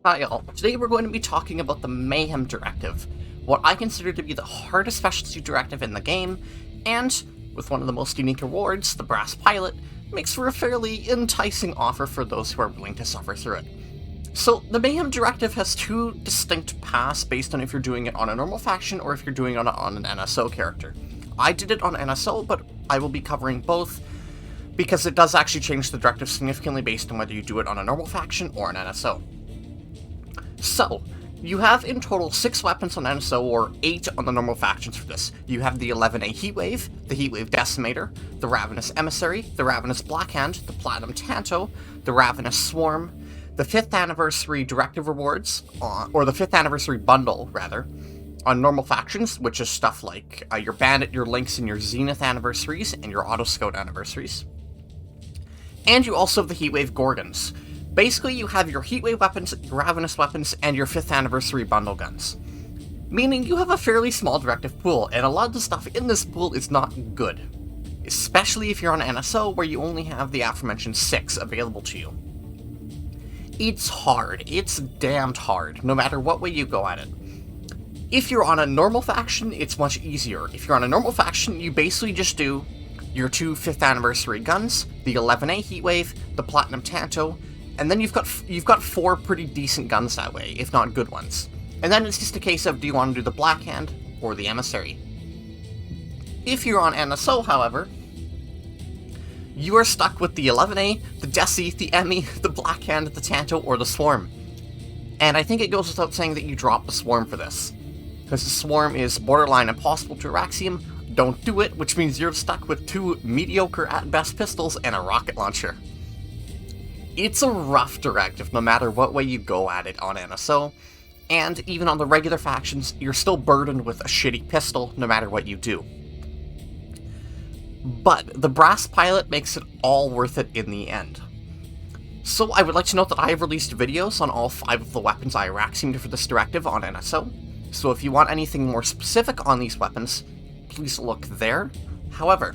Hi all, today we're going to be talking about the Mayhem Directive, what I consider to be the hardest specialty directive in the game, and, with one of the most unique rewards, the Brass Pilot, makes for a fairly enticing offer for those who are willing to suffer through it. So, the Mayhem Directive has two distinct paths based on if you're doing it on a normal faction or if you're doing it on an NSO character. I did it on NSO, but I will be covering both, because it does actually change the directive significantly based on whether you do it on a normal faction or an NSO. So, you have in total 6 weapons on NSO, or 8 on the normal factions for this. You have the 11A Heatwave, the Heatwave Decimator, the Ravenous Emissary, the Ravenous Blackhand, the Platinum Tanto, the Ravenous Swarm, the 5th Anniversary Directive Rewards, or the 5th Anniversary Bundle, rather, on normal factions, which is stuff like your Bandit, your Lynx, and your Zenith Anniversaries, and your Auto Scout Anniversaries. And you also have the Heatwave Gorgons. Basically, you have your Heatwave weapons, your Ravenous weapons, and your 5th Anniversary bundle guns. Meaning you have a fairly small directive pool, and a lot of the stuff in this pool is not good. Especially if you're on NSO, where you only have the aforementioned 6 available to you. It's hard. It's damned hard, no matter what way you go at it. If you're on a normal faction, it's much easier. If you're on a normal faction, you basically just do your 2 5th Anniversary guns, the 11A Heatwave, the Platinum Tanto, and then you've got 4 pretty decent guns that way, if not good ones. And then it's just a case of, do you want to do the Blackhand or the Emissary? If you're on NSO, however, you are stuck with the 11A, the Deci, the Emmy, the Blackhand, the Tanto, or the Swarm. And I think it goes without saying that you drop the Swarm for this, because the Swarm is borderline impossible to Araxium. Don't do it, which means you're stuck with 2 mediocre at best pistols and a rocket launcher. It's a rough directive no matter what way you go at it on NSO, and even on the regular factions, you're still burdened with a shitty pistol no matter what you do. But the Brass Pilot makes it all worth it in the end. So I would like to note that I have released videos on all 5 of the weapons I Araxiumed for this directive on NSO, so if you want anything more specific on these weapons, please look there. However,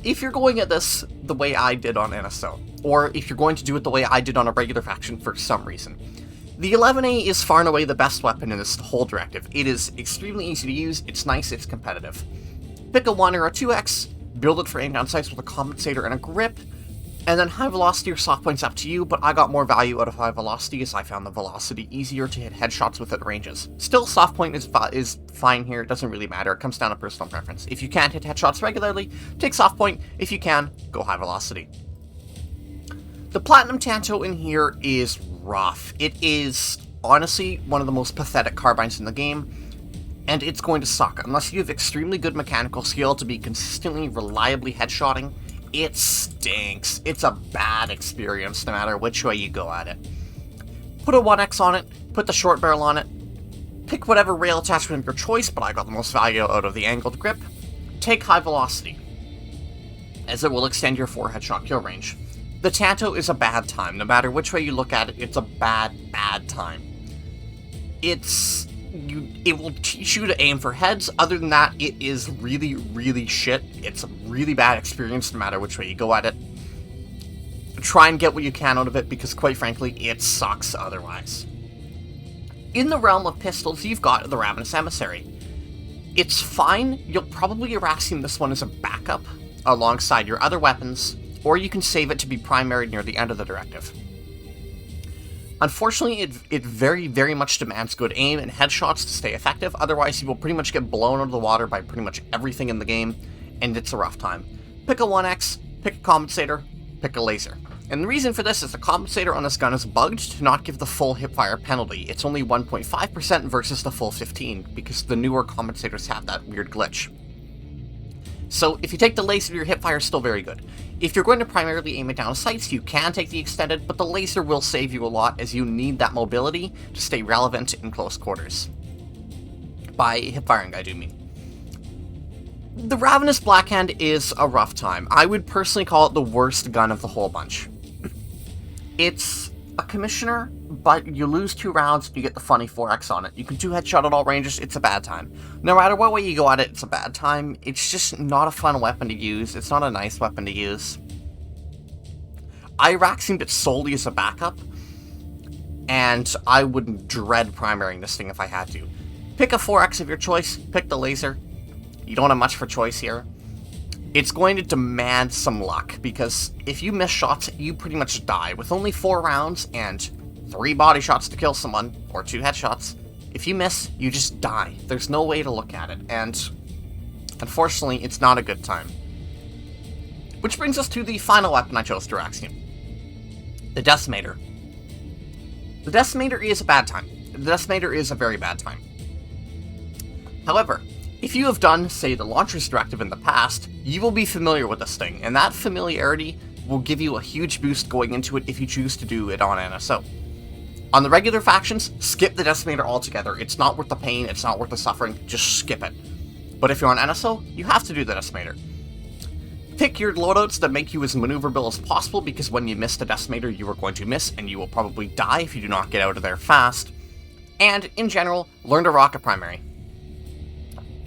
if you're going at this the way I did on NSO, or if you're going to do it the way I did on a regular faction for some reason, the 11A is far and away the best weapon in this whole directive. It is extremely easy to use, it's nice, it's competitive. Pick a 1 or a 2x, build it for aim down sights with a compensator and a grip, and then high velocity or soft point's up to you, but I got more value out of high velocity as I found the velocity easier to hit headshots with at ranges. Still, soft point is fine here, it doesn't really matter, it comes down to personal preference. If you can't hit headshots regularly, take soft point. If you can, go high velocity. The Platinum Tanto in here is rough. It is, honestly, one of the most pathetic carbines in the game, and it's going to suck. Unless you have extremely good mechanical skill to be consistently, reliably headshotting, it stinks. It's a bad experience no matter which way you go at it. Put a 1x on it, put the short barrel on it, pick whatever rail attachment of your choice, but I got the most value out of the angled grip. Take high velocity, as it will extend your 4 headshot kill range. The Tanto is a bad time. No matter which way you look at it, it's a bad time. It will teach you to aim for heads. Other than that, it is really shit. It's a really bad experience no matter which way you go at it. Try and get what you can out of it, because quite frankly, it sucks otherwise. In the realm of pistols, you've got the Ravenous Emissary. It's fine. You'll probably Araxium this one as a backup alongside your other weapons, or you can save it to be primary near the end of the directive. Unfortunately, it very much demands good aim and headshots to stay effective, otherwise you will pretty much get blown out of the water by pretty much everything in the game, and it's a rough time. Pick a 1x, pick a compensator, pick a laser. And the reason for this is the compensator on this gun is bugged to not give the full hipfire penalty. It's only 1.5% versus the full 15, because the newer compensators have that weird glitch. So if you take the laser, your hipfire is still very good. If you're going to primarily aim it down sights, you can take the extended, but the laser will save you a lot as you need that mobility to stay relevant in close quarters. By hipfiring, I do mean. The Ravenous Blackhand is a rough time. I would personally call it the worst gun of the whole bunch. It's a commissioner, but you lose 2 rounds, you get the funny 4x on it. You can 2-headshot at all ranges, it's a bad time. No matter what way you go at it, it's a bad time. It's just not a fun weapon to use, it's not a nice weapon to use. I Araxiumed it solely as a backup, and I would dread primarying this thing if I had to. Pick a 4X of your choice, pick the laser. You don't have much for choice here. It's going to demand some luck, because if you miss shots, you pretty much die. With only 4 rounds and 3 body shots to kill someone, or 2 headshots, if you miss, you just die. There's no way to look at it, and unfortunately, it's not a good time. Which brings us to the final weapon I chose to Duraxium. The Decimator. The Decimator is a bad time. The Decimator is a very bad time. However, if you have done, say, the Launcher's Directive in the past, you will be familiar with this thing, and that familiarity will give you a huge boost going into it if you choose to do it on NSO. On the regular factions, skip the Decimator altogether. It's not worth the pain, it's not worth the suffering, just skip it. But if you're on NSO, you have to do the Decimator. Pick your loadouts that make you as maneuverable as possible, because when you miss the Decimator, you are going to miss, and you will probably die if you do not get out of there fast. And, in general, learn to rocket primary.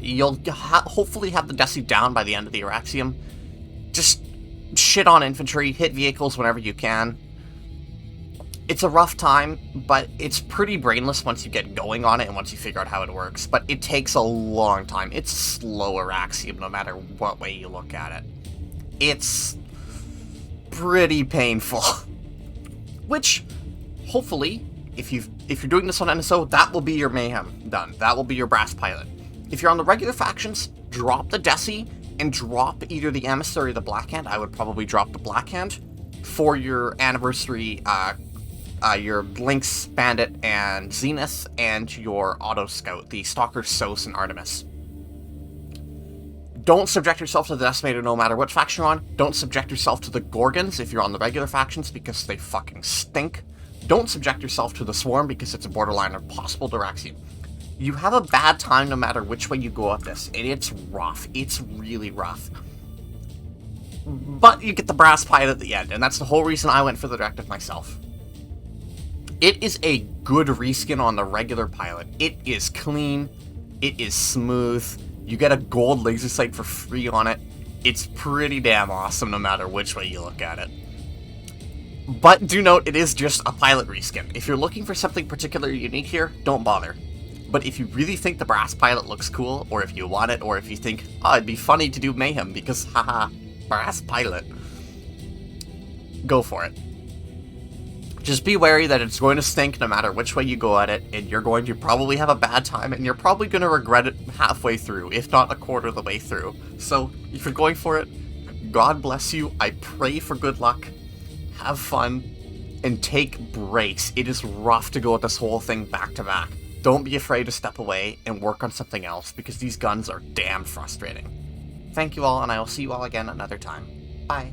You'll hopefully have the Deci down by the end of the Duraxium. Just shit on infantry, hit vehicles whenever you can. It's a rough time, but it's pretty brainless once you get going on it and once you figure out how it works. But it takes a long time. It's slow Duraxium no matter what way you look at it. It's pretty painful. Which, hopefully, if you're doing this on NSO, that will be your Mayhem done. That will be your Brass Pilot. If you're on the regular factions, drop the Deci and drop either the Emissary or the Blackhand. I would probably drop the Blackhand for your Anniversary, your Lynx, Bandit, and Zenith, and your Auto Scout, the Stalker, Sos, and Artemis. Don't subject yourself to the Decimator no matter what faction you're on. Don't subject yourself to the Gorgons if you're on the regular factions, because they fucking stink. Don't subject yourself to the Swarm, because it's a borderline impossible Duraxium. You have a bad time no matter which way you go at this, and it's rough. It's really rough. But you get the Brass Pilot at the end, and that's the whole reason I went for the Directive myself. It is a good reskin on the regular pilot. It is clean. It is smooth. You get a gold laser sight for free on it. It's pretty damn awesome no matter which way you look at it. But do note, it is just a pilot reskin. If you're looking for something particularly unique here, don't bother. But if you really think the Brass Pilot looks cool, or if you want it, or if you think, oh, it'd be funny to do Mayhem because, haha, Brass Pilot, go for it. Just be wary that it's going to stink no matter which way you go at it, and you're going to probably have a bad time, and you're probably going to regret it halfway through, if not a quarter of the way through. So, if you're going for it, God bless you, I pray for good luck, have fun, and take breaks. It is rough to go at this whole thing back to back. Don't be afraid to step away and work on something else, because these guns are damn frustrating. Thank you all, and I will see you all again another time. Bye.